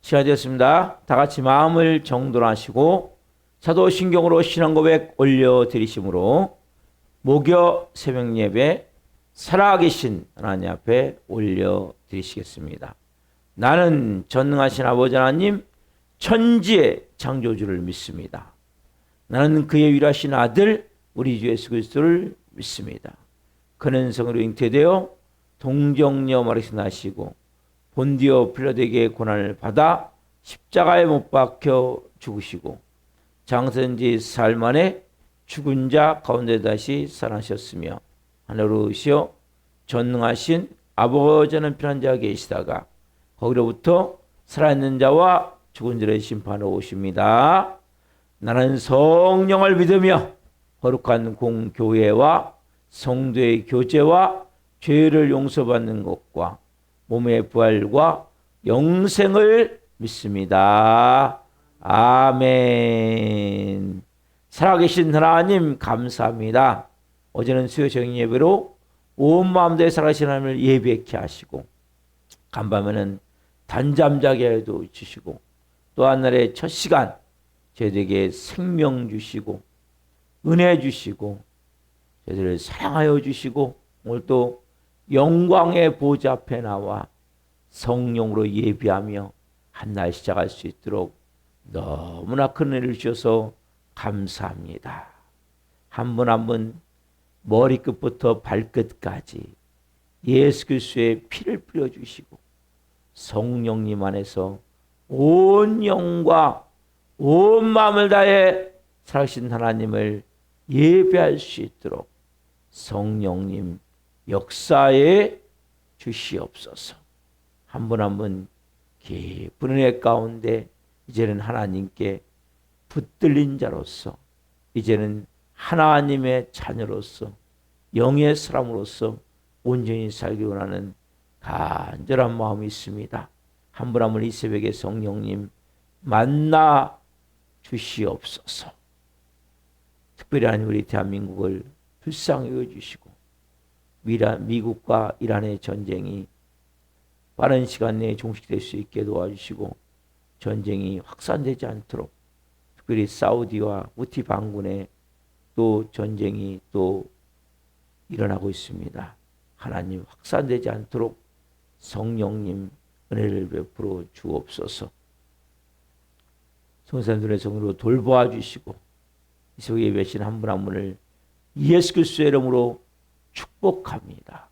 시간이 되었습니다. 다 같이 마음을 정돈하시고 사도신경으로 신앙고백 올려드리심으로 목요 새벽 예배 살아계신 하나님 앞에 올려드리시겠습니다. 나는 전능하신 아버지 하나님 천지의 창조주를 믿습니다. 나는 그의 유일하신 아들 우리 주 예수 그리스도를 믿습니다. 그는 성으로 잉태되어 동정녀 마리아에서 나시고 본디오 필라도에게 고난을 받아 십자가에 못 박혀 죽으시고 장사된 지 사흘 만에 죽은 자 가운데 다시 살아나셨으며 하늘로 오시어 전능하신 아버지는 편한 자가 계시다가 거기로부터 살아있는 자와 죽은 자를 심판하러 오십니다. 나는 성령을 믿으며 거룩한 공교회와 성도의 교제와 죄를 용서받는 것과 몸의 부활과 영생을 믿습니다. 아멘. 살아계신 하나님 감사합니다. 어제는 수요 정인 예배로 온 마음 다해 살아계신 하나님을 예배케 하시고 간밤에는 단잠 자게 해도 주시고 또 한 날의 첫 시간 저희들에게 생명 주시고 은혜 주시고 저희들을 사랑하여 주시고 오늘 또 영광의 보좌 앞에 나와 성령으로 예배하며 한 날 시작할 수 있도록 너무나 큰 은혜를 주셔서 감사합니다. 한 분 한 분 머리끝부터 발끝까지 예수 그리스도의 피를 뿌려주시고 성령님 안에서 온 영과 온 마음을 다해 살아계신 하나님을 예배할 수 있도록 성령님 역사에 주시옵소서. 한 분 한 분 깊은 은혜 가운데 이제는 하나님께 붙들린 자로서 이제는 하나님의 자녀로서 영의 사람으로서 온전히 살기 원하는 간절한 마음이 있습니다. 한 분 한 분 이 새벽에 성령님 만나 주시옵소서. 특별히 하나님 우리 대한민국을 불쌍히 여겨주시고 미국과 이란의 전쟁이 빠른 시간 내에 종식될 수 있게 도와주시고 전쟁이 확산되지 않도록 특별히 사우디와 후티 반군의 또 전쟁이 또 일어나고 있습니다. 하나님 확산되지 않도록 성령님 은혜를 베풀어 주옵소서. 성산들의 성으로 돌보아 주시고 이 속에 예배하신 한 분 한 분을 예수 그리스도의 이름으로 축복합니다.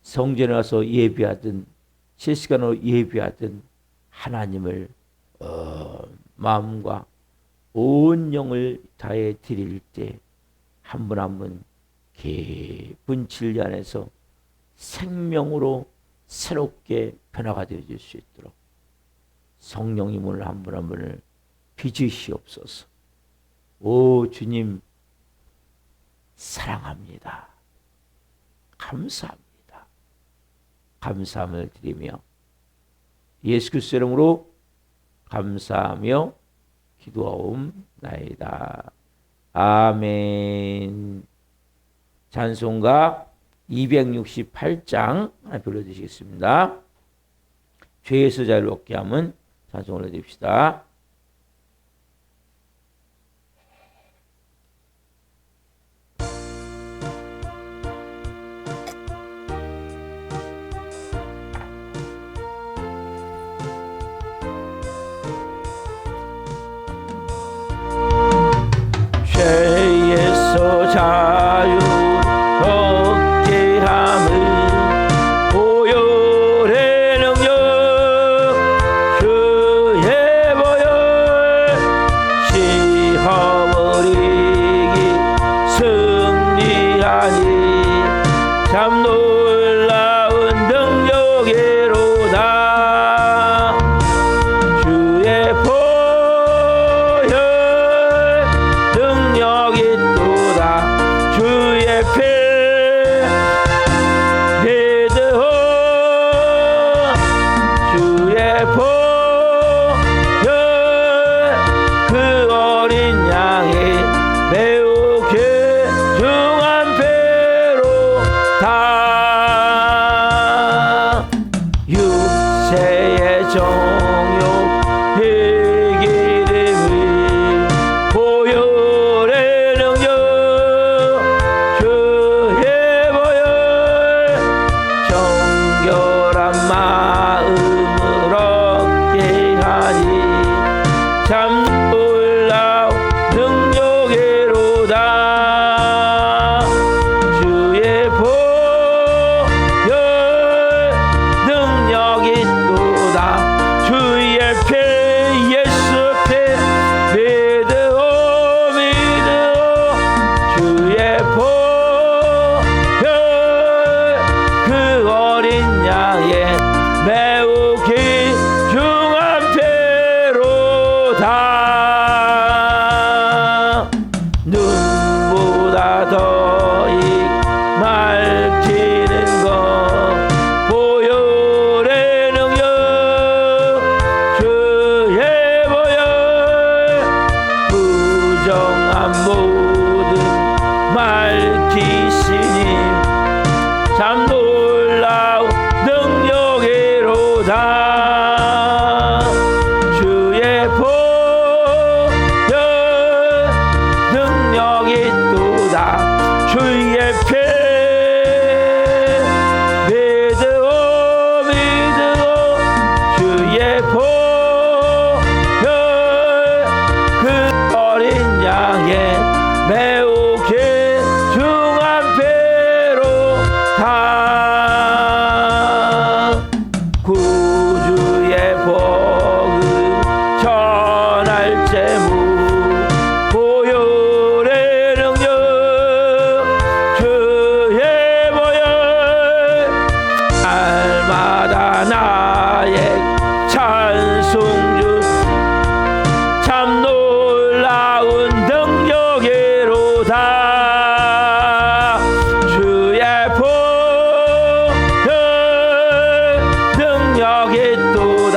성전에 와서 예배하든 실시간으로 예배하든 하나님을 마음과 온 영을 다해 드릴 때 한 분 한 분 깊은 진리 안에서 생명으로 새롭게 변화가 되어질 수 있도록 성령님 오늘 한 분 한 분을 빚으시옵소서. 오 주님 사랑합니다. 감사합니다. 감사함을 드리며 예수 그리스도 이름으로 감사하며 기도하옵나이다. 아멘. 찬송가 268장 하나 불러주시겠습니다. 죄에서 자유롭게 함은 찬송 올려드립시다. 죄에서 자유롭게 함은 보혈의 능력 주의 보혈 시험을 이기 승리하니 참 놀라운 능력이로다. 주의 보혈 능력이 또다. 주의 피 믿어 주의 보혈 그 어린 양이 매우 귀중한 배로 다 육체의 정욕 주의 보혈 능력이 또다 주의 피 믿으오 주의 보혈 그 어린 양의 매우 귀중한 배로 다 구주의 복음 전할 제무 보혈의 능력 주의 보혈 날마다 나의 찬송주 참 놀라운 능력이로다 주의 보혈 능력이 또다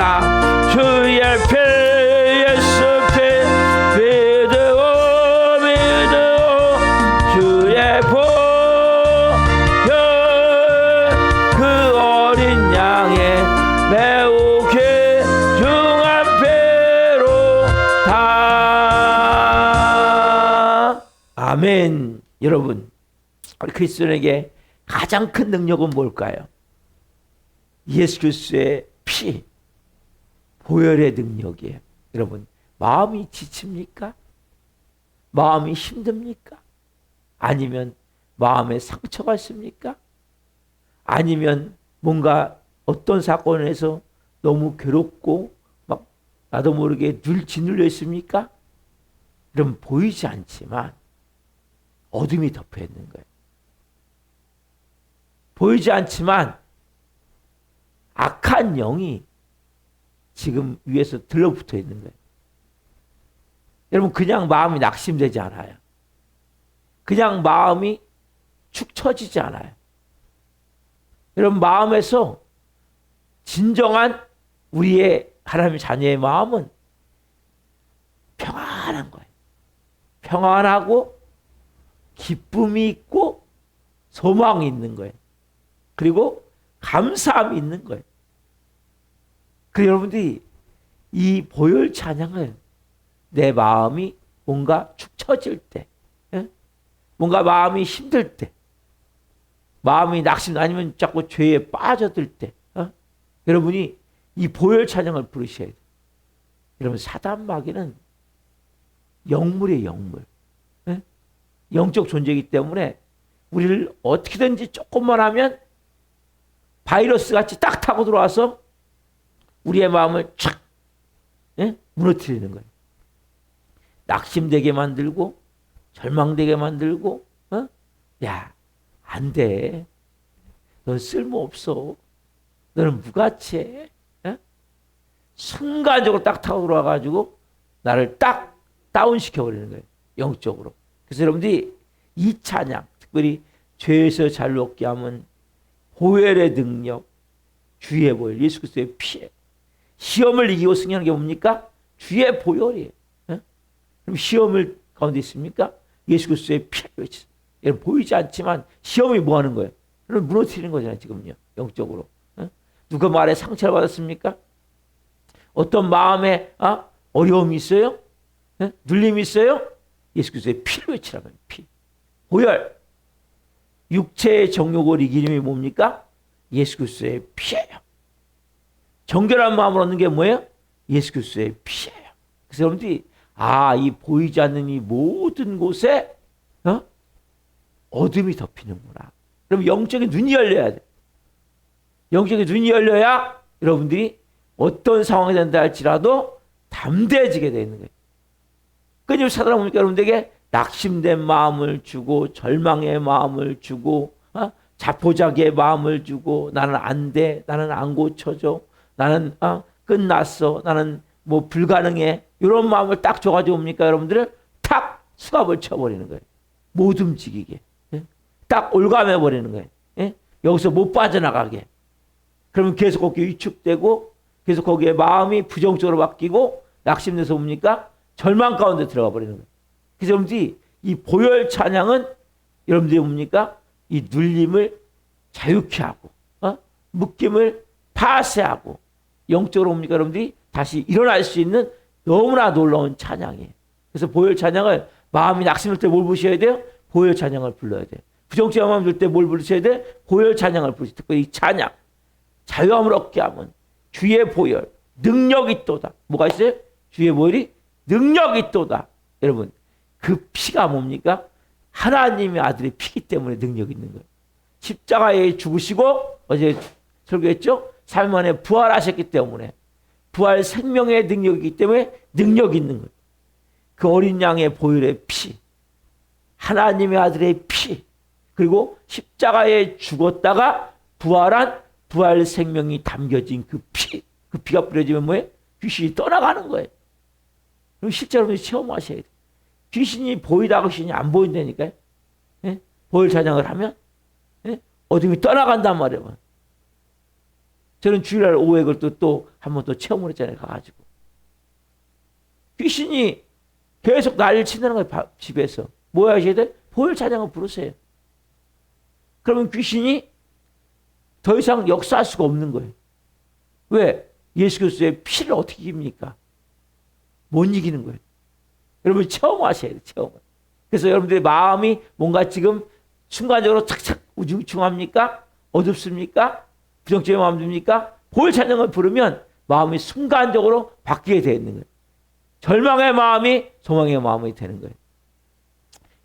주의 피 예수 피 믿으오 주의 보혈 그 어린 양의 매우 귀중한 배로 다 아멘. 여러분, 우리 그리스도인에게 가장 큰 능력은 뭘까요? 예수 그리스도의 피, 보혈의 능력이에요. 여러분, 마음이 지칩니까? 마음이 힘듭니까? 아니면 마음에 상처가 있습니까? 아니면 뭔가 어떤 사건에서 너무 괴롭고 막 나도 모르게 짓눌려 있습니까? 그럼 보이지 않지만 어둠이 덮여 있는 거예요. 보이지 않지만 악한 영이 지금 위에서 들러붙어 있는 거예요. 여러분, 그냥 마음이 낙심되지 않아요. 그냥 마음이 축 처지지 않아요. 여러분, 마음에서 진정한 우리의 하나님의 자녀의 마음은 평안한 거예요. 평안하고 기쁨이 있고 소망이 있는 거예요. 그리고 감사함이 있는 거예요. 그래서 여러분들이 이 보혈 찬양을 내 마음이 뭔가 축 처질 때, 뭔가 마음이 힘들 때, 마음이 낙심 아니면 자꾸 죄에 빠져들 때, 여러분이 이 보혈 찬양을 부르셔야 돼요. 여러분, 사단 마귀는 영물이에요, 영물. 영적 존재이기 때문에 우리를 어떻게든지 조금만 하면 바이러스 같이 딱 타고 들어와서 우리의 마음을 촥 무너뜨리는 거예요. 낙심되게 만들고 절망되게 만들고 야, 안 돼. 넌 쓸모없어. 너는 무가치해. 순간적으로 딱 타고 들어와가지고 나를 딱 다운시켜버리는 거예요. 영적으로. 그래서 여러분들이 이 찬양, 특별히 죄에서 자유롭게 하면 보혈의 능력, 주의 보혈, 예수 그리스도의 피에 시험을 이기고 승리하는 게 뭡니까? 주의 보혈이에요. 그럼 시험을 가운데 있습니까? 예수 그리스도의 피를 외치죠. 여러분, 보이지 않지만 시험이 뭐 하는 거예요? 여러분, 무너뜨리는 거잖아요, 지금요. 영적으로. 누가 말에 상처를 받았습니까? 어떤 마음에 어려움이 있어요? 눌림이 있어요? 예수 그리스도의 피를 외치라면 피. 보혈. 육체의 정욕을 이기는 힘이 뭡니까? 예수 그리스도의 피예요. 정결한 마음을 얻는 게 뭐예요? 예수 그리스도의 피예요. 그래서 여러분들이 이 보이지 않는 이 모든 곳에 어둠이 덮이는구나. 그럼 영적인 눈이 열려야 돼. 영적인 눈이 열려야 여러분들이 어떤 상황이 된다 할지라도 담대해지게 되는 거예요. 그러니까 사단은 뭡니까? 여러분들에게 낙심된 마음을 주고 절망의 마음을 주고 자포자기의 마음을 주고 나는 안 돼. 나는 안 고쳐져. 나는 끝났어. 나는 뭐 불가능해. 이런 마음을 딱 줘가지고 뭡니까? 여러분들을 탁 수갑을 쳐버리는 거예요. 못 움직이게. 딱 올감해버리는 거예요. 여기서 못 빠져나가게. 그러면 계속 거기에 위축되고 계속 거기에 마음이 부정적으로 바뀌고 낙심돼서 뭡니까? 절망 가운데 들어가 버리는 거예요. 그래서 여러분들이 이 보혈 찬양은 여러분들이 뭡니까? 이 눌림을 자유케 하고 묶임을 파쇄하고 영적으로 뭡니까 여러분들이 다시 일어날 수 있는 너무나 놀라운 찬양이에요. 그래서 보혈 찬양을 마음이 낙심할 때 뭘 부르셔야 돼요? 보혈 찬양을 불러야 돼요. 부정적인 마음 들 때 뭘 부르셔야 돼? 보혈 찬양을 부르셔야 돼요. 특별히 이 찬양 자유함을 얻게 하면 주의 보혈 능력이 있도다. 뭐가 있어요? 주의 보혈이 능력이 있도다. 여러분 그 피가 뭡니까? 하나님의 아들의 피기 때문에 능력이 있는 거예요. 십자가에 죽으시고 어제 설교했죠? 3일 만에 부활하셨기 때문에 부활 생명의 능력이기 때문에 능력이 있는 거예요. 그 어린 양의 보혈의 피, 하나님의 아들의 피, 그리고 십자가에 죽었다가 부활한 부활 생명이 담겨진 그 피, 그 피가 뿌려지면 뭐예요? 귀신이 떠나가는 거예요. 그럼 실제로 체험하셔야 돼요. 귀신이 보이다가 귀신이 안 보인다니까요. 예? 보혈 찬양을 하면 예? 어둠이 떠나간단 말이에요. 저는 주일날 오후에 그걸 또 한 번 또 체험을 했잖아요. 가가지고 귀신이 계속 난리를 친다는 거예요. 집에서 뭐 하셔야 돼? 보혈 찬양을 부르세요. 그러면 귀신이 더 이상 역사할 수가 없는 거예요. 왜? 예수 그리스도의 피를 어떻게 이깁니까? 못 이기는 거예요. 여러분 체험하셔야 돼요. 체험. 그래서 여러분들의 마음이 뭔가 지금 순간적으로 착착 우중충합니까? 어둡습니까? 부정적인 마음 듭니까? 보혈 찬양을 부르면 마음이 순간적으로 바뀌게 되어 있는 거예요. 절망의 마음이 소망의 마음이 되는 거예요.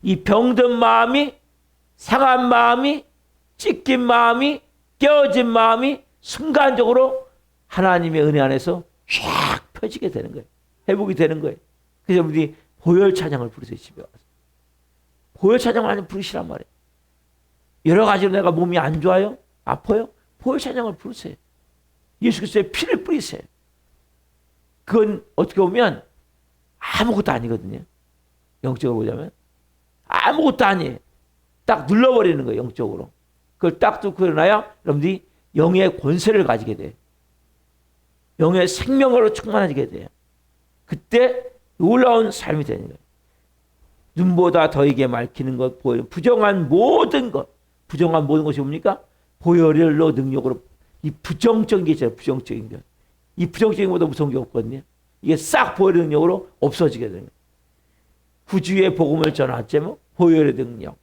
이 병든 마음이, 상한 마음이, 찢긴 마음이, 깨어진 마음이 순간적으로 하나님의 은혜 안에서 쫙 펴지게 되는 거예요. 회복이 되는 거예요. 그래서 우리 보혈 찬양을 부르세요. 집에 와서 보혈 찬양을 많이 부르시란 말이에요. 여러 가지로 내가 몸이 안 좋아요? 아파요? 보혈 찬양을 부르세요. 예수 그리스도의 피를 뿌리세요. 그건 어떻게 보면 아무것도 아니거든요. 영적으로 보자면 아무것도 아니에요. 딱 눌러버리는 거예요. 영적으로. 그걸 딱 뚫고 일어나야 여러분들이 영의 권세를 가지게 돼요. 영의 생명으로 충만해지게 돼요. 그때 놀라운 삶이 되는 거예요. 눈보다 더이게 밝히는 것, 보혈, 부정한 모든 것이 뭡니까? 보혈로 능력으로 이 부정적인 게 있잖아요. 부정적인 것. 이 부정적인 것보다 무서운 게 없거든요. 이게 싹 보혈의 능력으로 없어지게 되는 거예요. 구주의 복음을 전하자면 보혈의 능력.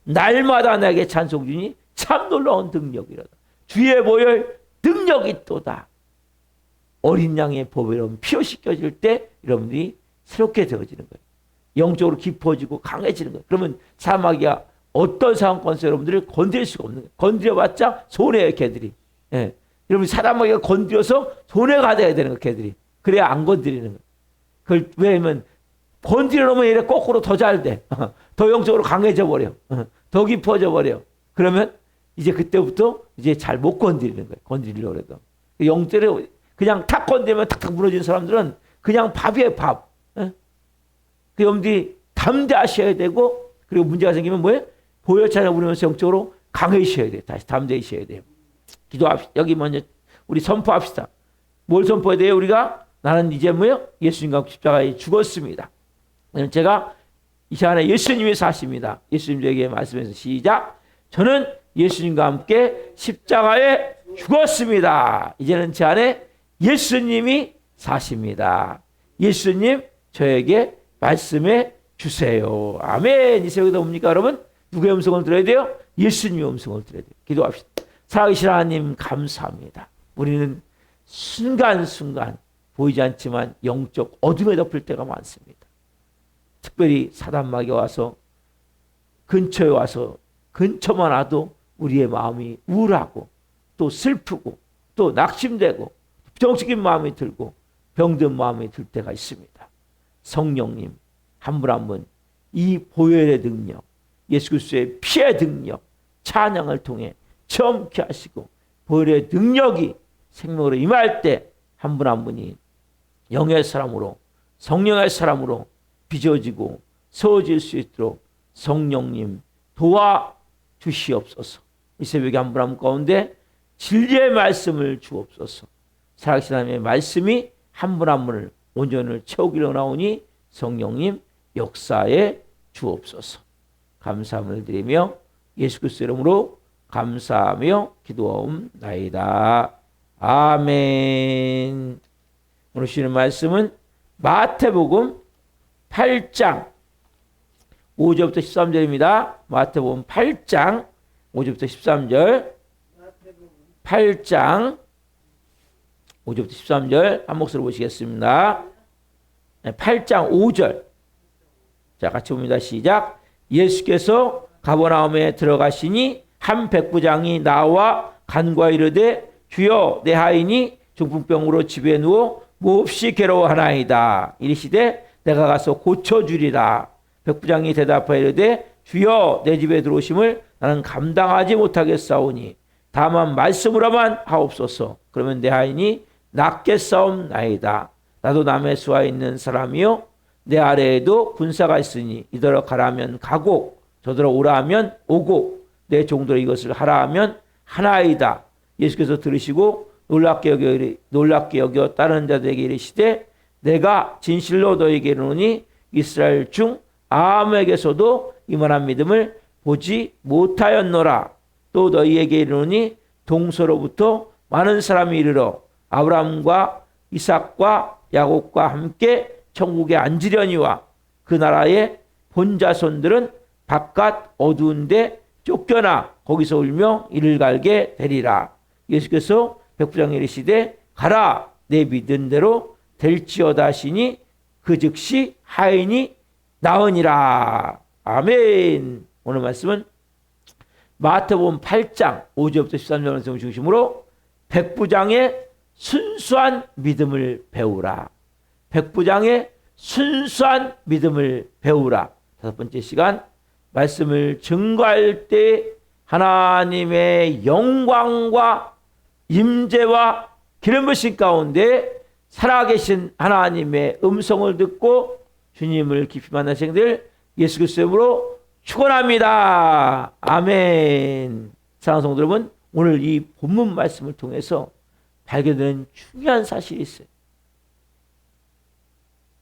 날마다 내게 찬송 주니 참 놀라운 능력이라다. 주의 보혈 능력이 있도다. 어린 양의 보혈은 피로 씻겨질 때 여러분들이 새롭게 되어지는 거예요. 영적으로 깊어지고 강해지는 거예요. 그러면 사마귀가 어떤 상황권에서 여러분들을 건드릴 수가 없는 거예요. 건드려봤자 손해예요, 걔들이. 예. 여러분 사마귀가 건드려서 손해가 돼야 되는 거예요, 걔들이. 그래야 안 건드리는 거예요. 그걸 왜냐면 건드려 놓으면 얘네 거꾸로 더 잘 돼. 더 영적으로 강해져 버려. 더 깊어져 버려. 그러면 이제 그때부터 이제 잘 못 건드리는 거예요. 건드리려고 해도. 영들을 그냥 탁 건드리면 탁탁 무너진 사람들은 그냥 밥이에요, 밥. 그 여러분들이 담대하셔야 되고, 그리고 문제가 생기면 뭐예요? 보혈 찬양 부르면서 영적으로 강해지셔야 돼요. 다시 담대해지셔야 돼요. 기도합시다. 여기 먼저 우리 선포합시다. 뭘 선포해야 돼요? 우리가 나는 이제 뭐예요? 예수님과 십자가에 죽었습니다. 제가 이 시간에 예수님이 사십니다. 예수님에게 말씀해서 시작. 저는 예수님과 함께 십자가에 죽었습니다. 이제는 제 안에 예수님이 사십니다. 예수님 저에게 말씀해 주세요. 아멘. 이 새벽에 옵니까 여러분? 누구의 음성을 들어야 돼요? 예수님의 음성을 들어야 돼요. 기도합시다. 살아계신 하나님 감사합니다. 우리는 순간순간 보이지 않지만 영적 어둠에 덮일 때가 많습니다. 특별히 사단마귀가 와서 근처에 와서 근처만 와도 우리의 마음이 우울하고 또 슬프고 또 낙심되고 부정적인 마음이 들고 병든 마음이 들 때가 있습니다. 성령님 한 분 한 분 이 보혈의 능력, 예수 그리스도의 피의 능력, 찬양을 통해 체험케 하시고 보혈의 능력이 생명으로 임할 때 한 분 한 분이 영의 사람으로 성령의 사람으로 빚어지고 세워질 수 있도록 성령님 도와주시옵소서. 이 새벽에 한 분 한 분 가운데 진리의 말씀을 주옵소서. 살아계신 하나님의 말씀이 한 분 한 분을 온전을 채우기로 나오니 성령님 역사에 주옵소서. 감사함을 드리며 예수 그리스도 이름으로 감사하며 기도하옵나이다. 아멘. 오늘 주시는 말씀은 마태복음 8장 5절부터 13절입니다. 마태복음 8장 5절부터 13절. 8장 5절부터 13절 한 목소리로 보시겠습니다. 8장 5절. 자, 같이 봅니다. 시작. 예수께서 가버나움에 들어가시니 한 백부장이 나와 간구하여 이르되 주여 내 하인이 중풍병으로 집에 누워 몹시 괴로워하나이다. 이르시되 내가 가서 고쳐주리라. 백부장이 대답하여 이르되 주여 내 집에 들어오심을 나는 감당하지 못하겠사오니 다만 말씀으로만 하옵소서. 그러면 내 하인이 낫겠사옵나이다. 나도 남의 수하 있는 사람이요 내 아래에도 군사가 있으니 이더러 가라면 가고 저더러 오라 하면 오고 내 종들이 이것을 하라 하면 하나이다. 예수께서 들으시고 놀랍게 여겨 다른 자들에게 이르시되 내가 진실로 너희에게 이르노니 이스라엘 중 아무에게서도 이만한 믿음을 보지 못하였노라. 또 너희에게 이르노니 동서로부터 많은 사람이 이르러 아브라함과 이삭과 야곱과 함께 천국에 앉으려니와 그 나라의 본자손들은 바깥 어두운 데 쫓겨나 거기서 울며 이를 갈게 되리라. 예수께서 백부장에게 이르시되 가라 내 믿은 대로 될지어다 하시니 그 즉시 하인이 나으니라. 아멘. 오늘 말씀은 마태복음 8장 5절부터 13절 말씀을 중심으로 백부장의 순수한 믿음을 배우라. 백부장의 순수한 믿음을 배우라. 다섯 번째 시간 말씀을 증거할 때 하나님의 영광과 임재와 기름 부으심 가운데 살아계신 하나님의 음성을 듣고 주님을 깊이 만난 생들 예수 그리스도의 이름으로 축원합니다. 아멘. 사랑하는 성도 여러분, 오늘 이 본문 말씀을 통해서 발견되는 중요한 사실이 있어요.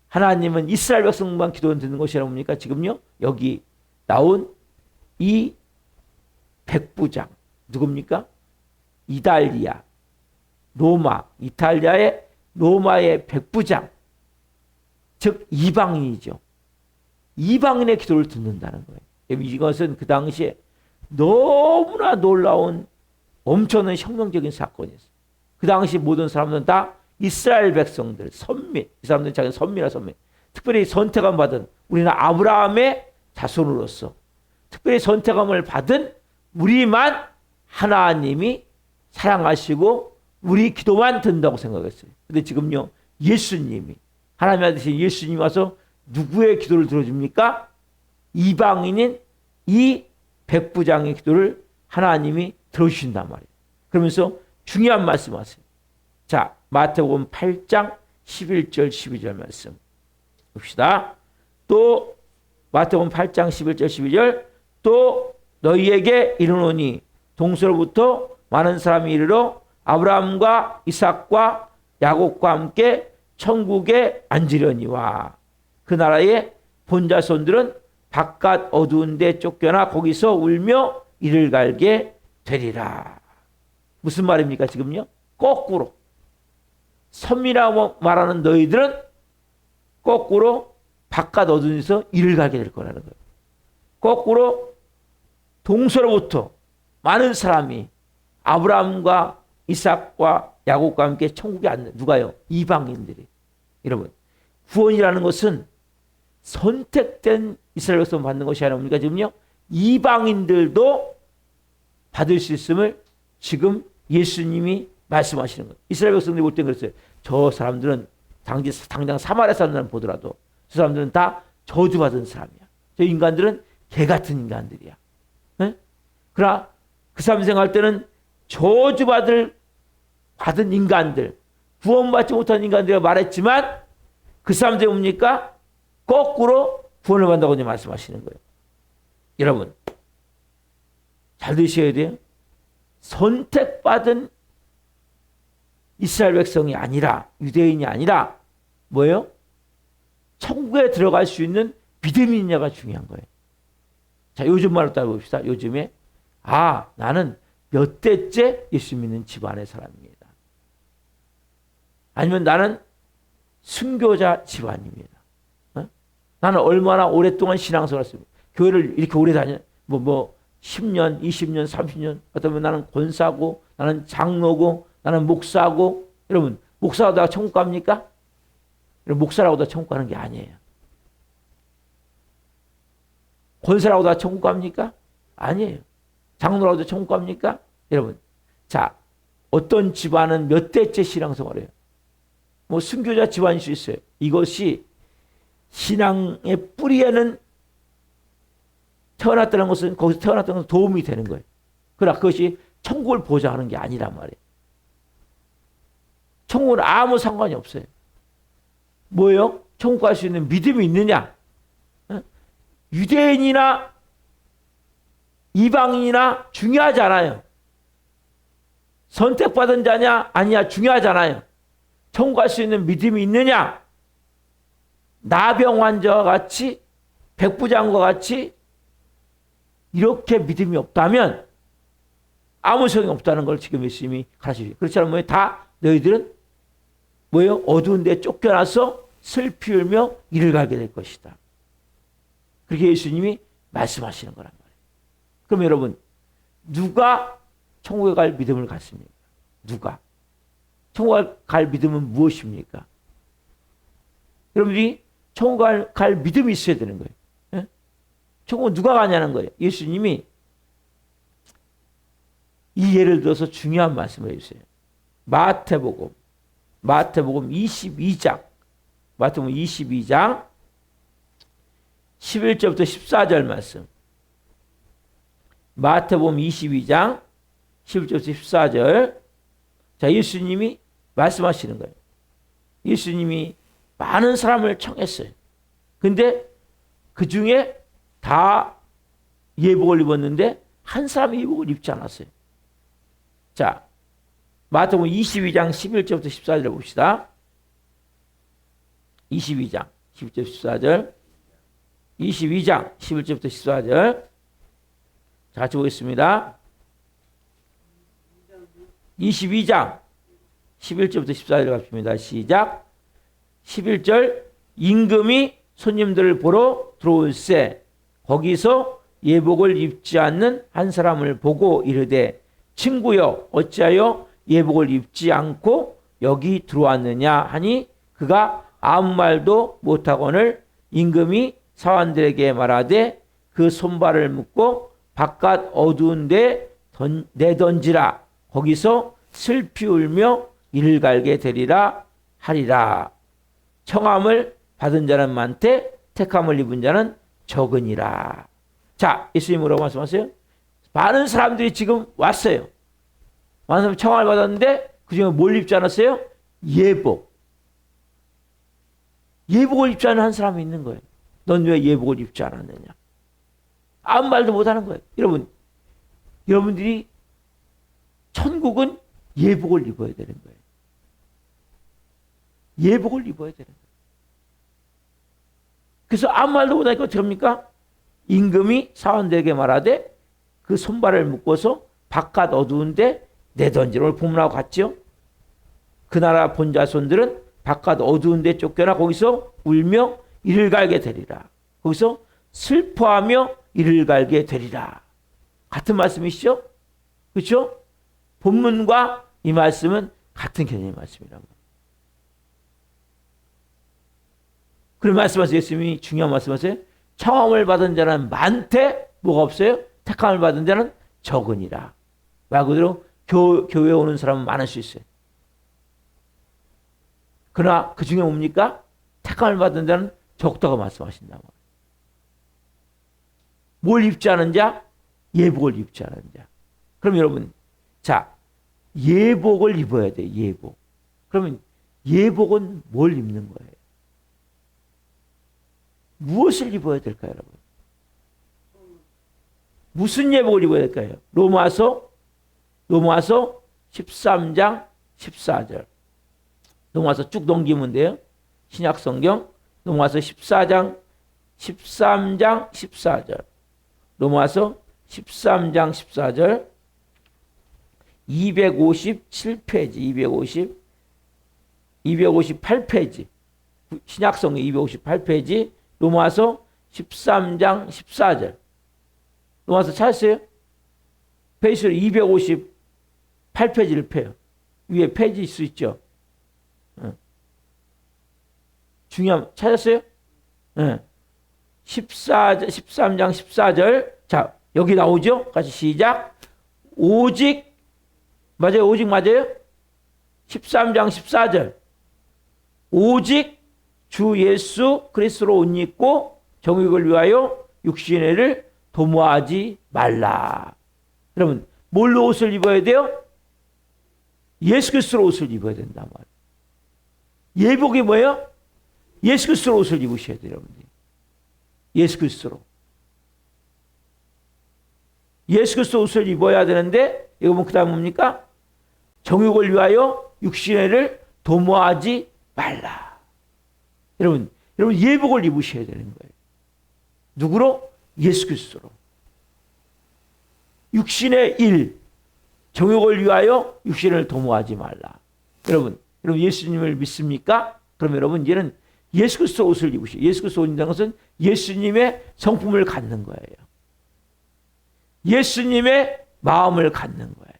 하나님은 이스라엘 백성만 기도는 듣는 것이라고 뭡니까? 지금요 여기 나온 이 백부장 누굽니까? 이탈리아 로마 이탈리아의 로마의 백부장 즉 이방인이죠. 이방인의 기도를 듣는다는 거예요. 이것은 그 당시에 너무나 놀라운 엄청난 혁명적인 사건이었어요. 그 당시 모든 사람들은 다 이스라엘 백성들, 선민, 이 사람들은 자기는 선민이라 선민. 특별히 선택함 받은 우리는 아브라함의 자손으로서 특별히 선택함을 받은 우리만 하나님이 사랑하시고 우리 기도만 듣는다고 생각했어요. 근데 지금요 예수님이 하나님 아들이신 예수님이 와서 누구의 기도를 들어줍니까? 이방인인 이 백부장의 기도를 하나님이 들어주신단 말이에요. 그러면서 중요한 말씀하세요. 자, 마태복음 8장 11절 12절 말씀 봅시다. 또 마태복음 8장 11절 12절 또 너희에게 이르노니 동서로부터 많은 사람이 이르러 아브라함과 이삭과 야곱과 함께 천국에 앉으려니와 그 나라의 본자손들은 바깥 어두운 데 쫓겨나 거기서 울며 이를 갈게 되리라. 무슨 말입니까 지금요? 거꾸로 선미라고 말하는 너희들은 거꾸로 바깥 어두운 데서 이를 가게 될 거라는 거예요. 거꾸로 동서로부터 많은 사람이 아브라함과 이삭과 야곱과 함께 천국에 앉는 누가요? 이방인들이. 여러분 구원이라는 것은 선택된 이스라엘 백성 받는 것이 아니라 우리가 지금요 이방인들도 받을 수 있음을 지금 예수님이 말씀하시는 거예요. 이스라엘 백성들이 볼 땐 그랬어요. 저 사람들은 당장 사마리아 사람들만 보더라도 저 사람들은 다 저주받은 사람이야. 저 인간들은 개 같은 인간들이야. 네? 그러나 그 사람 생각할 때는 받은 인간들, 구원받지 못한 인간들이라고 말했지만 그 사람들이 뭡니까? 거꾸로 구원을 받는다고 말씀하시는 거예요. 여러분 잘 들으셔야 돼요. 선택받은 이스라엘 백성이 아니라 유대인이 아니라 뭐예요? 천국에 들어갈 수 있는 믿음이 있냐가 중요한 거예요. 자, 요즘 말로 따져봅시다. 요즘에 나는 몇 대째 예수 믿는 집안의 사람입니다. 아니면 나는 순교자 집안입니다. 어? 나는 얼마나 오랫동안 신앙생활을 했습니다. 교회를 이렇게 오래 다녀. 10년, 20년, 30년. 어쩌면 나는 권사고, 나는 장로고, 나는 목사고. 여러분, 목사하다가 천국 갑니까? 여러분, 목사라고 다 천국 가는 게 아니에요. 권사라고 다 천국 갑니까? 아니에요. 장로라고 다 천국 갑니까? 여러분, 자, 어떤 집안은 몇 대째 신앙생활을 해요? 순교자 집안일 수 있어요. 이것이 신앙의 뿌리에는 태어났다는 것은 거기서 태어났다는 것은 도움이 되는 거예요. 그러나 그것이 천국을 보장하는 게 아니란 말이에요. 천국은 아무 상관이 없어요. 뭐예요? 천국 갈 수 있는 믿음이 있느냐? 유대인이나 이방인이나 중요하지 않아요. 선택받은 자냐 아니냐 중요하지 않아요. 천국 갈 수 있는 믿음이 있느냐? 나병 환자와 같이 백부장과 같이 이렇게 믿음이 없다면 아무 소용이 없다는 걸 지금 예수님이 가르치죠. 그렇지 않으면 다 너희들은 뭐예요? 어두운 데 쫓겨나서 슬피 울며 이를 가게 될 것이다. 그렇게 예수님이 말씀하시는 거란 말이에요. 그럼 여러분, 누가 천국에 갈 믿음을 갖습니까? 누가? 천국에 갈 믿음은 무엇입니까? 여러분이 천국에 갈 믿음이 있어야 되는 거예요. 예? 천국은 누가 가냐는 거예요. 예수님이 이 예를 들어서 중요한 말씀을 해주세요. 마태복음 22장 11절부터 14절 말씀. 마태복음 22장 11절부터 14절. 자, 예수님이 말씀하시는 거예요. 예수님이 많은 사람을 청했어요. 근데 그 중에 다 예복을 입었는데 한 사람이 예복을 입지 않았어요. 자, 마태복음 22장 11절부터 14절 봅시다. 22장 11절 14절. 22장 11절부터 14절. 자, 같이 보겠습니다. 22장 11절부터 14절 갑니다. 시작. 11절. 임금이 손님들을 보러 들어올세 거기서 예복을 입지 않는 한 사람을 보고 이르되 친구여 어찌하여 예복을 입지 않고 여기 들어왔느냐 하니 그가 아무 말도 못하거늘 임금이 사환들에게 말하되 그 손발을 묶고 바깥 어두운 데 내던지라 거기서 슬피 울며 이를 갈게 되리라 하리라. 청함을 받은 자는 많되 택함을 입은 자는 적으니라. 자, 예수님 뭐라고 말씀하세요? 많은 사람들이 지금 왔어요. 많은 사람이 청함을 받았는데 그중에 뭘 입지 않았어요? 예복. 예복을 입지 않은 한 사람이 있는 거예요. 넌 왜 예복을 입지 않았느냐? 아무 말도 못하는 거예요. 여러분들이 천국은 예복을 입어야 되는 거예요. 예복을 입어야 되는 거예요. 그래서 아무 말도 못하니까 어떻게 합니까? 임금이 사원들에게 말하되 그 손발을 묶어서 바깥 어두운데 내던지라. 오늘 본문하고 같죠? 그 나라 본자손들은 바깥 어두운데 쫓겨나 거기서 울며 이를 갈게 되리라. 거기서 슬퍼하며 이를 갈게 되리라. 같은 말씀이시죠? 그렇죠? 본문과 이 말씀은 같은 개념의 말씀이란 말이에요. 그런 말씀하세요. 예수님이 중요한 말씀하세요. 청함을 받은 자는 많되 뭐가 없어요? 택함을 받은 자는 적으니라. 말 그대로 교회에 오는 사람은 많을 수 있어요. 그러나 그 중에 뭡니까? 택함을 받은 자는 적다고 말씀하신다고. 뭘 입지 않은 자? 예복을 입지 않은 자. 그럼 여러분, 자, 예복을 입어야 돼. 예복. 그러면 예복은 뭘 입는 거예요? 무엇을 입어야 될까요, 여러분? 무슨 예복을 입어야 될까요? 로마서 13장 14절. 로마서 쭉 넘기면 돼요. 신약성경 로마서 13장 14절. 로마서 13장 14절. 257페이지 250. 258페이지. 신약성경 258페이지. 로마서 13장 14절. 로마서 찾았어요? 페이지를 258페이지를 펴요. 위에 페이지 수 있죠? 중요한, 찾았어요? 13장 14절. 자, 여기 나오죠? 같이 시작. 오직, 맞아요? 오직 맞아요? 13장 14절. 오직 주 예수 그리스도로 옷 입고 정욕을 위하여 육신의 일을 도모하지 말라. 여러분, 뭘로 옷을 입어야 돼요? 예수 그리스도로 옷을 입어야 된단 말이에요. 예복이 뭐예요? 예수 그리스도로 옷을 입으셔야 돼요, 여러분들. 예수 그리스도로. 예수 그리스도 옷을 입어야 되는데, 이거 뭐 그다음 뭡니까? 정욕을 위하여 육신의 일을 도모하지 말라. 여러분 예복을 입으셔야 되는 거예요. 누구로? 예수 그리스도로. 육신의 일, 정욕을 위하여 육신을 도모하지 말라. 여러분 예수님을 믿습니까? 그럼 여러분 이제는 예수 그리스도 옷을 입으시오. 예수 그리스도 옷 입는 것은 예수님의 성품을 갖는 거예요. 예수님의 마음을 갖는 거예요.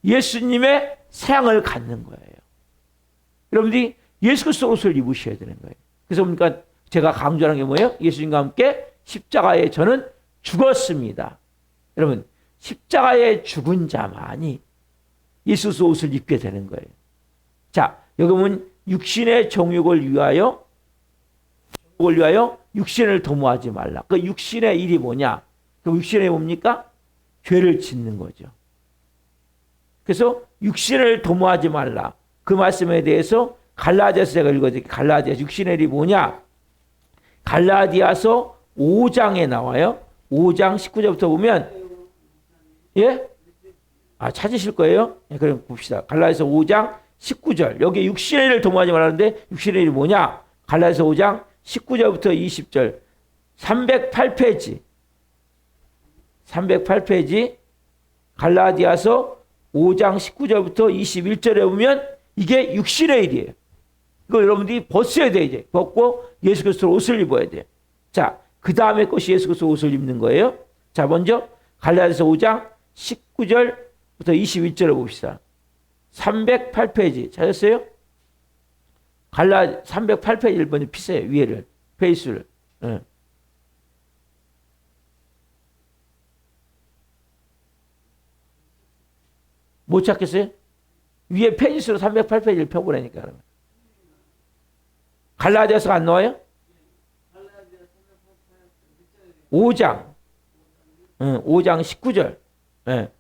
예수님의 사랑을 갖는 거예요. 여러분들이 예수 그리스도 옷을 입으셔야 되는 거예요. 그래서 그러니까 제가 강조하는 게 뭐예요? 예수님과 함께 십자가에 저는 죽었습니다. 여러분, 십자가에 죽은 자만이 예수 그리스도 옷을 입게 되는 거예요. 자, 여기 보면 육신의 정욕을 위하여 육신을 도모하지 말라. 그 육신의 일이 뭐냐? 그 육신의 뭡니까? 죄를 짓는 거죠. 그래서 육신을 도모하지 말라. 그 말씀에 대해서 갈라디아서 제가 읽어드릴게요. 갈라디아서 육신의 일이 뭐냐? 갈라디아서 5장에 나와요. 5장 19절부터 보면, 예? 찾으실 거예요? 예, 그럼 봅시다. 갈라디아서 5장 19절. 여기 육신의 일을 도모하지 말라는데 육신의 일이 뭐냐? 갈라디아서 5장 19절부터 20절. 308페이지. 308페이지. 갈라디아서 5장 19절부터 21절에 보면 이게 육신의 일이에요. 이거 여러분들이 벗어야 돼, 이제. 벗고 예수 그리스도 옷을 입어야 돼. 자, 그 다음에 것이 예수 그리스도 옷을 입는 거예요. 자, 먼저 갈라디아서 5장 19절부터 21절을 봅시다. 308페이지 찾았어요? 308페이지를 먼저 피세요. 위에를, 페이스를. 응. 못 찾겠어요? 위에 페이지수로 308페이지를 펴보라니까. 그러면. 갈라디아서가 안 나와요? 5장. 5장 19절. 네.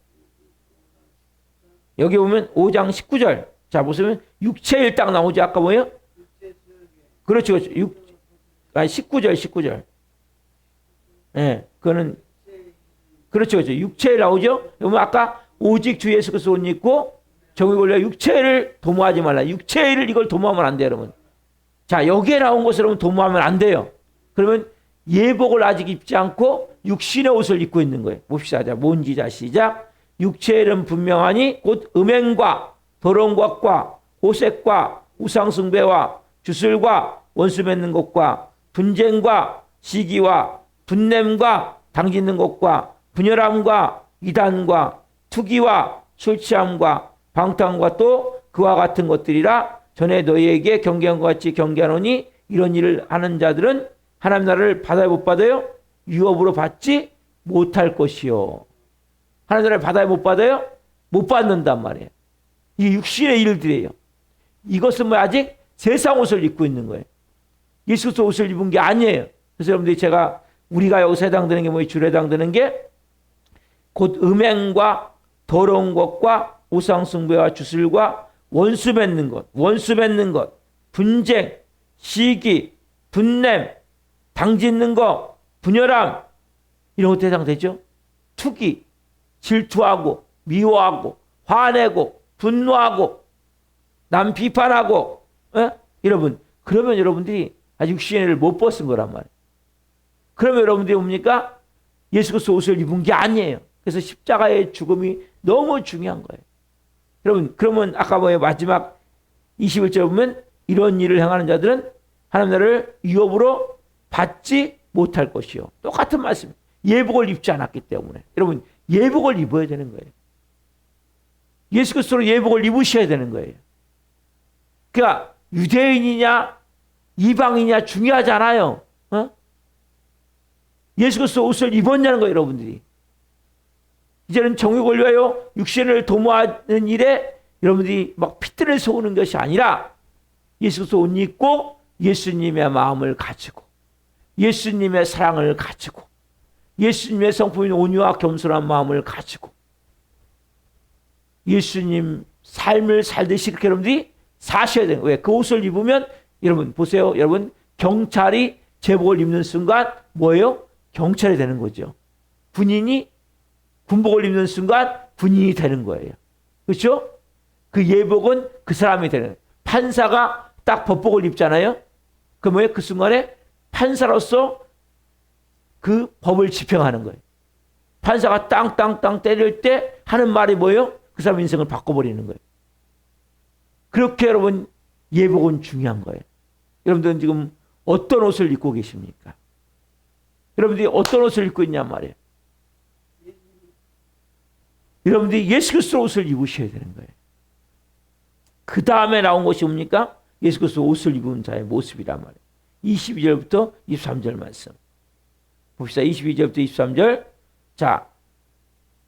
여기 보면 5장 19절. 자, 보시면 육체일 딱 나오죠. 아까 뭐예요? 그렇죠. 19절, 19절. 예, 네, 그거는, 그렇죠. 육체일 나오죠? 그러면 아까 오직 주 예수 그리스도 옷 입고 정욕을 위하여 육체를 도모하지 말라. 육체를 이걸 도모하면 안 돼요, 여러분. 자, 여기에 나온 것을 여러분 도모하면 안 돼요. 그러면 예복을 아직 입지 않고 육신의 옷을 입고 있는 거예요. 봅시다. 자, 뭔지 자 시작. 육체의 일은 분명하니 곧 음행과 더러운 것과 호색과 우상숭배와 주술과 원수 맺는 것과 분쟁과 시기와 분냄과 당짓는 것과 분열함과 이단과 투기와 술 취함과 방탕과 또 그와 같은 것들이라. 전에 너희에게 경계한 것 같이 경계하노니 이런 일을 하는 자들은 하나님 나라를 받아야 못 받아요? 유업으로 받지 못할 것이요. 하나님 나라를 받아야 못 받아요? 못 받는단 말이에요. 이 육신의 일들이에요. 이것은 뭐 아직 세상 옷을 입고 있는 거예요. 예수 그리스도 옷을 입은 게 아니에요. 그래서 여러분들이 제가 우리가 여기서 해당되는 게 뭐예요? 주로 해당되는 게 곧 음행과 더러운 것과 우상숭배와 주술과 원수 맺는 것, 분쟁, 시기, 분냄, 당짓는 것, 분열함, 이런 것도 해당되죠. 투기, 질투하고, 미워하고, 화내고, 분노하고, 남 비판하고, 여러분, 그러면 여러분들이 아직 육신의 일을 못 벗은 거란 말이에요. 그러면 여러분들이 뭡니까? 예수 그리스도 옷을 입은 게 아니에요. 그래서 십자가의 죽음이 너무 중요한 거예요. 여러분, 그러면 아까 뭐예요? 마지막 21절에 보면 이런 일을 행하는 자들은 하나님 나라를 유업으로 받지 못할 것이요. 똑같은 말씀. 예복을 입지 않았기 때문에. 여러분, 예복을 입어야 되는 거예요. 예수 그리스도로 예복을 입으셔야 되는 거예요. 그러니까 유대인이냐 이방이냐 중요하지 않아요. 예수 그리스도 옷을 입었냐는 거예요, 여러분들이. 이제는 정욕을 위하여 육신을 도모하는 일에 여러분들이 막 핏들을 세우는 것이 아니라 예수 그리스도 옷 입고 예수님의 마음을 가지고 예수님의 사랑을 가지고 예수님의 성품인 온유와 겸손한 마음을 가지고 예수님 삶을 살듯이 그렇게 여러분들이 사셔야 돼요. 왜? 그 옷을 입으면 여러분 보세요. 여러분 경찰이 제복을 입는 순간 뭐예요? 경찰이 되는 거죠. 군인이 군복을 입는 순간 군인이 되는 거예요. 그렇죠? 그 예복은 그 사람이 되는 거예요. 판사가 딱 법복을 입잖아요. 그 뭐예요? 그 순간에 판사로서 그 법을 집행하는 거예요. 판사가 땅땅땅 때릴 때 하는 말이 뭐예요? 그 사람 인생을 바꿔버리는 거예요. 그렇게 여러분 예복은 중요한 거예요. 여러분들은 지금 어떤 옷을 입고 계십니까? 여러분들이 어떤 옷을 입고 있냔 말이에요. 여러분들이 예수 그리스도 옷을 입으셔야 되는 거예요. 그 다음에 나온 것이 뭡니까? 예수 그리스도 옷을 입은 자의 모습이란 말이에요. 22절부터 23절 말씀 봅시다. 22절부터 23절. 자,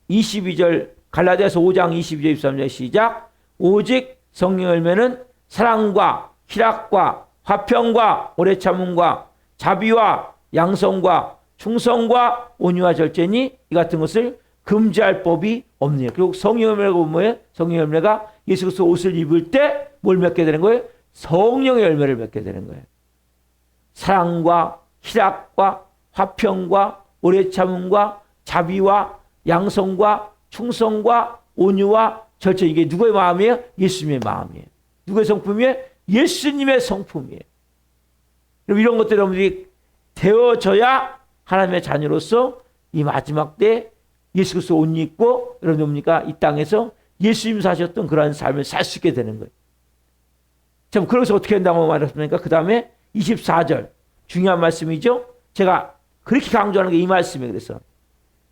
22절 갈라디아서 5장 22절 23절 시작. 오직 성령의 열매는 사랑과 희락과 화평과 오래 참음과 자비와 양성과 충성과 온유와 절제니 이 같은 것을 금지할 법이 없네요. 그리고 성령의 열매가 뭐예요? 성령의 열매가 예수 그리스도 옷을 입을 때 뭘 맺게 되는 거예요? 성령의 열매를 맺게 되는 거예요. 사랑과 희락과 화평과 오래 참음과 자비와 양성과 충성과 온유와 절제. 이게 누구의 마음이에요? 예수님의 마음이에요. 누구의 성품이에요? 예수님의 성품이에요. 그럼 이런 것들 여러분들이 되어져야 하나님의 자녀로서 이 마지막 때 예수 그리스도 옷 입고 여러분 뭡니까? 이 땅에서 예수님 사셨던 그러한 삶을 살 수 있게 되는 거예요. 참 그래서 어떻게 된다고 말했습니까? 그 다음에 24절 중요한 말씀이죠. 제가 그렇게 강조하는 게 이 말씀이에요. 그래서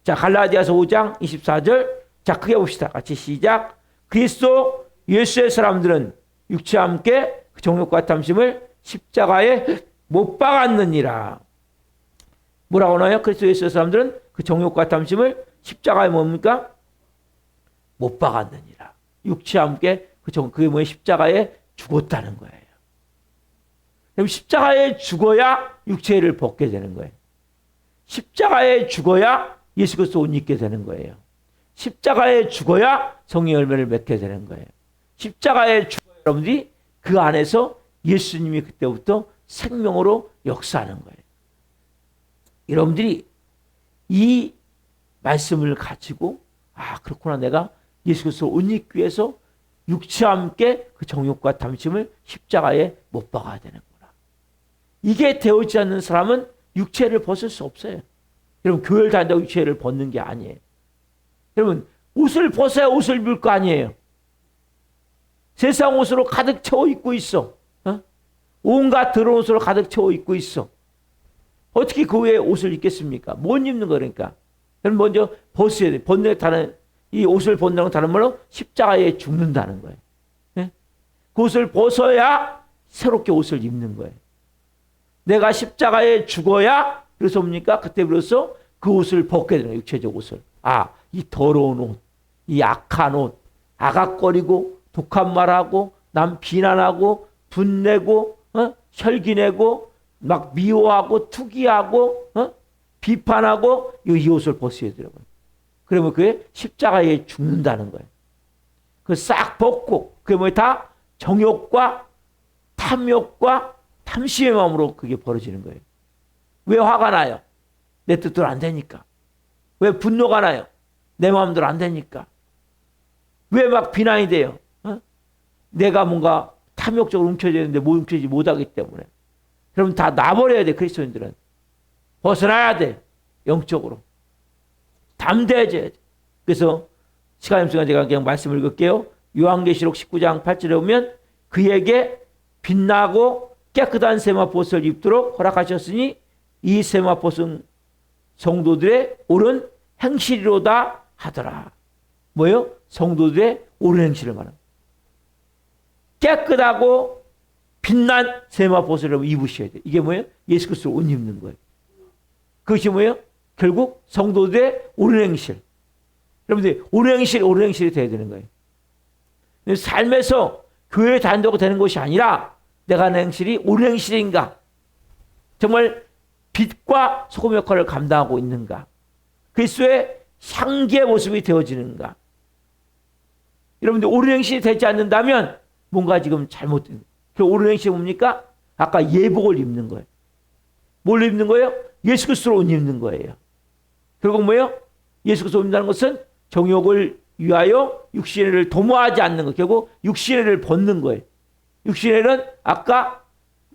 자 갈라디아서 5장 24절 자 크게 봅시다. 같이 시작. 그리스도 예수의 사람들은 육체와 함께 그 정욕과 탐심을 십자가에 못 박았느니라. 뭐라고 하나요? 그리스도 예수의 사람들은 그 정욕과 탐심을 십자가에 뭡니까? 못 박았느니라. 육체와 함께 그게 뭐예요? 십자가에 죽었다는 거예요. 그럼 십자가에 죽어야 육체를 벗게 되는 거예요. 십자가에 죽어야 예수 그리스도 옷 입게 되는 거예요. 십자가에 죽어야 성령의 열매를 맺게 되는 거예요. 십자가에 죽어야 여러분들이 그 안에서 예수님이 그때부터 생명으로 역사하는 거예요. 여러분들이 이 말씀을 가지고 그렇구나 내가 예수 그리스도 옷 입기 위해서 육체와 함께 그 정욕과 탐심을 십자가에 못 박아야 되는구나. 이게 되어지지 않는 사람은 육체를 벗을 수 없어요. 여러분 교회를 다닌다고 육체를 벗는 게 아니에요. 여러분 옷을 벗어야 옷을 입을 거 아니에요. 세상 옷으로 가득 채워 입고 있어. 온갖 더러운 옷으로 가득 채워 입고 있어. 어떻게 그 위에 옷을 입겠습니까? 못 입는 거니까. 그럼 먼저 벗어야 돼. 벗는 다른 이 옷을 벗는 건 다른 말로 십자가에 죽는다는 거예요. 네? 그 옷을 벗어야 새롭게 옷을 입는 거예요. 내가 십자가에 죽어야 그래서 뭡니까? 그때 비로소 그 옷을 벗게 되는 거예요. 육체적 옷을. 이 더러운 옷, 이 악한 옷, 아각거리고 독한 말하고 남 비난하고 분내고 혈기내고 막 미워하고 투기하고 비판하고 이 옷을 벗어야 되더라고요. 그러면 그게 십자가에 죽는다는 거예요. 그 싹 벗고 그게 뭐예요? 다 정욕과 탐욕과 탐심의 마음으로 그게 벌어지는 거예요. 왜 화가 나요? 내 뜻대로 안 되니까. 왜 분노가 나요? 내 마음대로 안 되니까. 왜 막 비난이 돼요? 내가 뭔가 탐욕적으로 움켜져야 되는데 움켜지지 못하기 때문에. 그럼 다 놔버려야 돼. 그리스도인들은. 벗어나야 돼. 영적으로. 담대해져야 돼. 그래서 시간이 없으니까 제가 그냥 말씀을 읽을게요. 요한계시록 19장 8절에 보면 그에게 빛나고 깨끗한 세마포스를 입도록 허락하셨으니 이 세마포스는 성도들의 옳은 행실이로다 하더라. 뭐요? 성도들의 옳은 행실을 말하는. 깨끗하고 빛난 세마포스를 입으셔야 돼요. 이게 뭐예요? 예수 그리스도 옷 입는 거예요. 그것이 뭐예요? 결국 성도들의 옳은 행실. 여러분들 옳은 행실이 돼야 되는 거예요. 삶에서 교회에 다닌다고 되는 것이 아니라 내가 하는 행실이 옳은 행실인가? 정말 빛과 소금 역할을 감당하고 있는가? 그리스도의 향기의 모습이 되어지는가? 여러분들 옳은 행실이 되지 않는다면 뭔가 지금 잘못된. 그 옳은 행실이 뭡니까? 아까 예복을 입는 거예요. 뭘 입는 거예요? 예수 그리스도로 옷 입는 거예요. 결국 뭐예요? 예수 그리스도로 입는다는 것은 정욕을 위하여 육신의 일을 도모하지 않는 것. 결국 육신의 일을 벗는 거예요. 육신의 일은 아까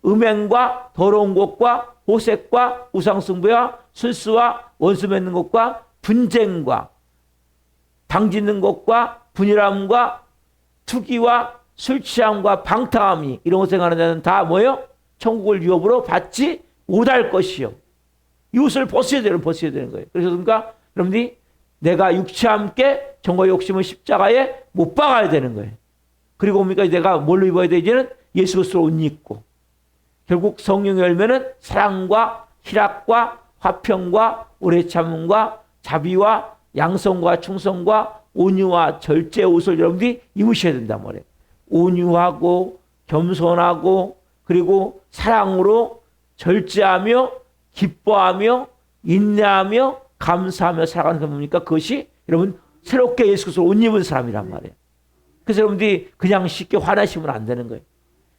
음행과 더러운 것과 호색과 우상숭배와 술수와 원수 맺는 것과 분쟁과 당짓는 것과 분열함과 투기와 술 취함과 방탕함이 이런 것 생각하는 자는 다 뭐예요? 천국을 유업으로 받지 못할 것이요. 이것을 벗어야 되는 거예요. 그래서 그러니까 여러분들이 내가 육체와 함께 정과 욕심을 십자가에 못 박아야 되는 거예요. 그리고 뭡니까? 내가 뭘로 입어야 되지는 예수 그리스도로 옷 입고. 결국 성령의 열매는 사랑과 희락과 화평과 오래 참음과 자비와 양성과 충성과 온유와 절제의 옷을 여러분들이 입으셔야 된단 말이에요. 온유하고 겸손하고 그리고 사랑으로 절제하며 기뻐하며 인내하며 감사하며 살아가는 게 뭡니까? 그것이 여러분 새롭게 예수 그리스도로 옷 입은 사람이란 말이에요. 그래서 여러분들이 그냥 쉽게 화나시면 안 되는 거예요.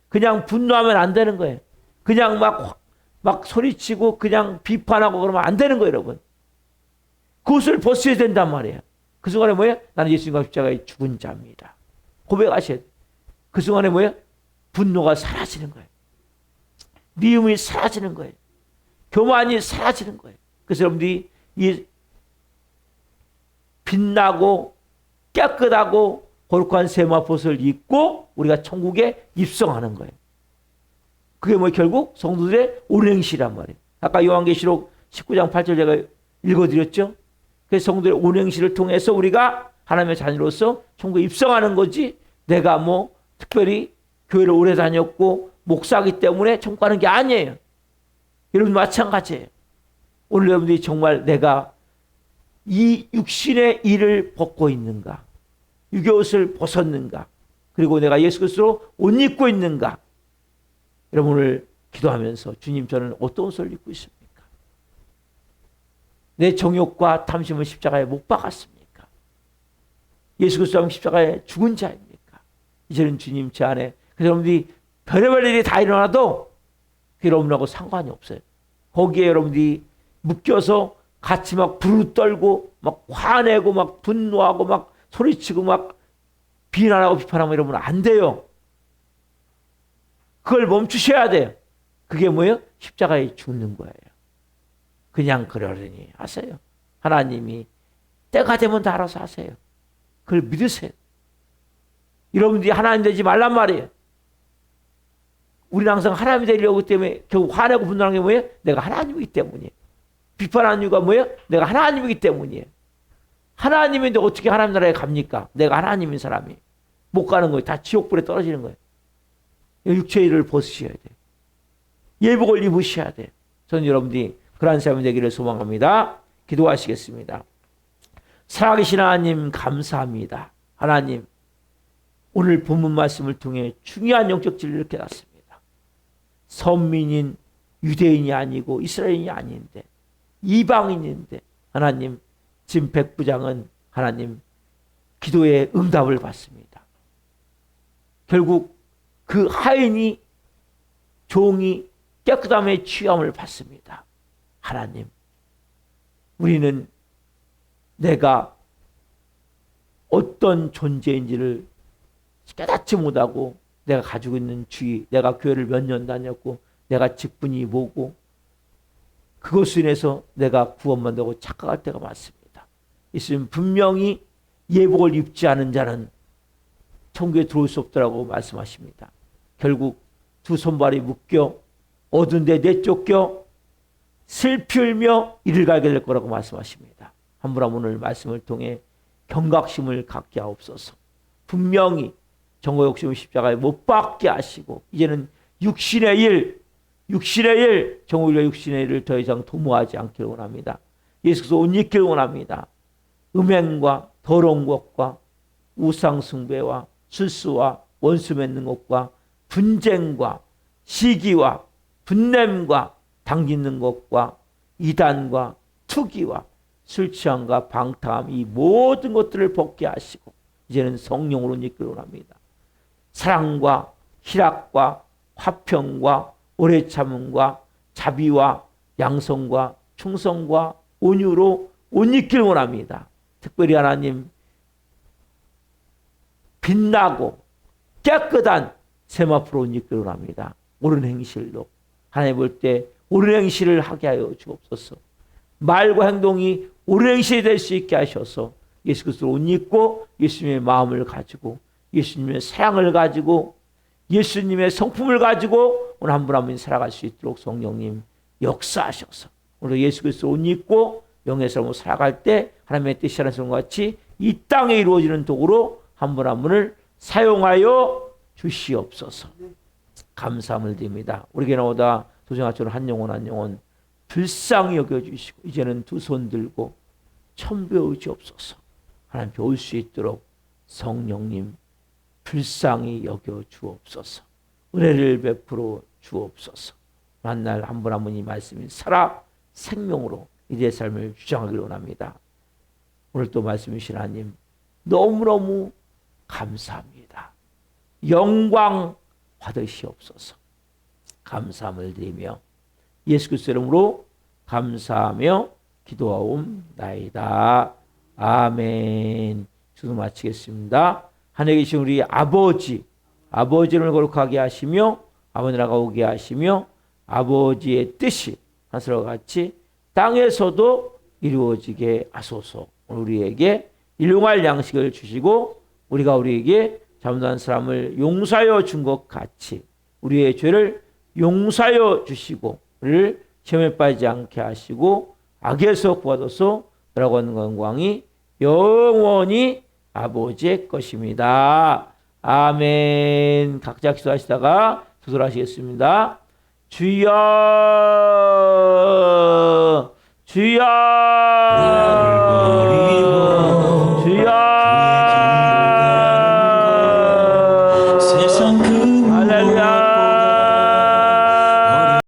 그냥 분노하면 안 되는 거예요. 그냥 막 소리치고 그냥 비판하고 그러면 안 되는 거예요, 여러분. 그것을 벗어야 된단 말이에요. 그 순간에 뭐예요? 나는 예수님과 십자가에 죽은 자입니다. 고백하셔야 돼요. 그 순간에 뭐예요? 분노가 사라지는 거예요. 미움이 사라지는 거예요. 교만이 사라지는 거예요. 그래서 여러분들이 이 빛나고 깨끗하고 거룩한 세마포스를 입고 우리가 천국에 입성하는 거예요. 그게 뭐 결국 성도들의 옳은 행실이란 말이에요. 아까 요한계시록 19장 8절 제가 읽어드렸죠. 그래서 성도들의 옳은 행실을 통해서 우리가 하나님의 자녀로서 천국에 입성하는 거지 내가 뭐 특별히 교회를 오래 다녔고 목사하기 때문에 천국 가는 게 아니에요. 여러분 마찬가지예요. 오늘 여러분들이 정말 내가 이 육신의 일을 벗고 있는가? 육의 옷을 벗었는가? 그리고 내가 예수 그리스도로 옷 입고 있는가? 여러분 오늘 기도하면서 주님 저는 어떤 옷을 입고 있습니까? 내 정욕과 탐심을 십자가에 못 박았습니까? 예수 그리스도 십자가에 죽은 자입니까? 이제는 주님 제 안에 그래서 여러분들이 별의별 일이 다 일어나도 여러분하고 상관이 없어요. 거기에 여러분들이 묶여서 같이 막 부르르 떨고 막 화내고 막 분노하고 막 소리치고 막 비난하고 비판하면 여러분 안 돼요. 그걸 멈추셔야 돼요. 그게 뭐예요? 십자가에 죽는 거예요. 그냥 그러려니 하세요. 하나님이 때가 되면 다 알아서 하세요. 그걸 믿으세요. 여러분들이 하나님 되지 말란 말이에요. 우리는 항상 하나님이 되려고 때문에 결국 화내고 분노하는 게 뭐예요? 내가 하나님이기 때문이에요. 비판하는 이유가 뭐예요? 내가 하나님이기 때문이에요. 하나님인데 어떻게 하나님 나라에 갑니까? 내가 하나님인 사람이. 못 가는 거예요. 다 지옥불에 떨어지는 거예요. 육체의 일을 벗으셔야 돼요. 예복을 입으셔야 돼요. 저는 여러분들이 그러한 사람이 되기를 소망합니다. 기도하시겠습니다. 살아계신 하나님 감사합니다. 하나님 오늘 본문 말씀을 통해 중요한 영적 진리를 깨닫습니다. 선민인 유대인이 아니고 이스라엘인이 아닌데 이방인인데 하나님 지금 백부장은 하나님 기도의 응답을 받습니다. 결국 그 하인이 종이 깨끗함의 취함을 받습니다. 하나님 우리는 내가 어떤 존재인지를 깨닫지 못하고 내가 가지고 있는 주의, 내가 교회를 몇 년 다녔고 내가 직분이 뭐고 그것으로 인해서 내가 구원받는다고 착각할 때가 많습니다. 있으면 분명히 예복을 입지 않은 자는 천국에 들어올 수 없더라고 말씀하십니다. 결국 두 손발이 묶여 어두운 데 내쫓겨 슬피 울며 이를 가게 될 거라고 말씀하십니다. 한 분 한 분을 말씀을 통해 경각심을 갖게 하옵소서. 분명히 정오 욕심을 십자가에 못 박게 하시고 이제는 육신의 일 정오일과 육신의 일을 더 이상 도모하지 않기를 원합니다. 예수께서 옷 입기를 원합니다. 음행과 더러운 것과 우상 숭배와 술수와 원수 맺는 것과 분쟁과 시기와 분냄과 당짓는 것과 이단과 투기와 술 취함과 방탕함 이 모든 것들을 벗게 하시고 이제는 성령으로 이끌어 원합니다. 사랑과 희락과 화평과 오래 참음과 자비와 양성과 충성과 온유로 옷 입기를 원합니다. 특별히 하나님 빛나고 깨끗한 세마포로 옷 입기를 원합니다. 옳은 행실로 하나님 볼 때 옳은 행실을 하게 하여 주옵소서. 말과 행동이 옳은 행실이 될 수 있게 하셔서 예수 그리스도로 옷 입고 예수님의 마음을 가지고 예수님의 사랑을 가지고 예수님의 성품을 가지고 오늘 한 분 한 분이 살아갈 수 있도록 성령님 역사하셔서 오늘 예수 그리스도 옷 입고 영의 사람으로 살아갈 때 하나님의 뜻이라는 것과 같이 이 땅에 이루어지는 도구로 한 분 한 분을 사용하여 주시옵소서. 감사함을 드립니다. 우리에게 나오다 도생아처럼 한 영혼 한 영혼 불쌍히 여겨주시고 이제는 두 손 들고 천배우 주옵소서. 하나님 배울 수 있도록 성령님 불쌍히 여겨 주옵소서. 은혜를 베풀어 주옵소서. 만날 한 분 한 분이 말씀이 살아 생명으로 이들의 삶을 주장하기를 원합니다. 오늘 또 말씀 주신 하나님 너무너무 감사합니다. 영광 받으시옵소서. 감사함을 드리며 예수 그리스도 이름으로 감사하며 기도하옵나이다. 아멘. 주소 마치겠습니다. 하늘에 계신 우리 아버지를 거룩하게 하시며 아버지 나라가 오게 하시며 아버지의 뜻이 하늘과 같이 땅에서도 이루어지게 하소서. 우리에게 일용할 양식을 주시고 우리가 우리에게 잘못한 사람을 용서하여 준 것 같이 우리의 죄를 용서하여 주시고 우리를 시험에 빠지지 않게 하시고 악에서 구하소서. 라고 하는 영광이 영원히 아버지의 것입니다. 아멘. 각자 기도하시다가 기도하시겠습니다. 주여 주여